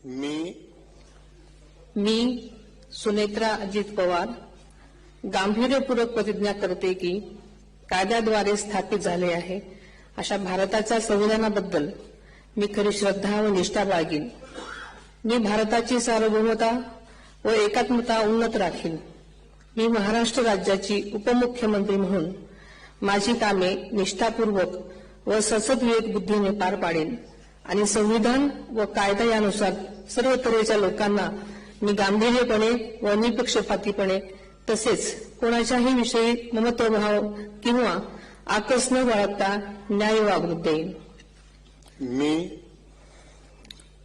मी सुनेत्रा अजित पवार गांभीर्यपूर्वक प्रतिज्ञा करते की कायद्याद्वारे स्थापित झाले आहे अशा भारताच्या संविधानाबद्दल मी खरी श्रद्धा व निष्ठा बाळगीन। मी भारताची सार्वभौमता व एकात्मता उन्नत राखीन। मी महाराष्ट्र राज्याची उपमुख्यमंत्री म्हणून माझी कामे निष्ठापूर्वक व सद्विवेक बुद्धीने पार पाडेन आणि संविधान व कायदा यानुसार सर्व तऱ्हेच्या लोकांना मी गांभीर्यपणे व निपक्षपातीपणे तसेच कोणाच्याही विषयी ममत्वभाव किंवा आकस न बाळगता न्याय वागणूक देईन।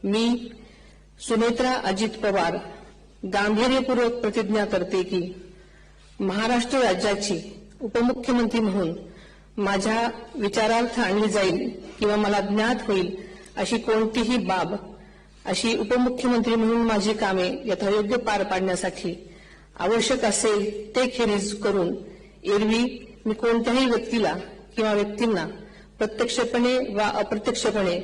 मी सुनेत्रा अजित पवार गांभीर्यपूर्वक प्रतिज्ञा करते की महाराष्ट्र राज्याची उपमुख्यमंत्री म्हणून माझ्या विचारार्थ आणली जाईल किंवा मला ज्ञात होईल अशी कोणतीही बाब अशी उपमुख्यमंत्री म्हणून माझी कामे यथायोग्य पार पाडण्यासाठी आवश्यक असेल ते खेरीज करून एरवी मी कोणत्याही व्यक्तीला किंवा व्यक्तींना प्रत्यक्षपणे वा अप्रत्यक्षपणे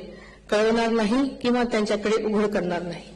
कळवणार नाही किंवा त्यांच्याकडे उघड करणार नाही।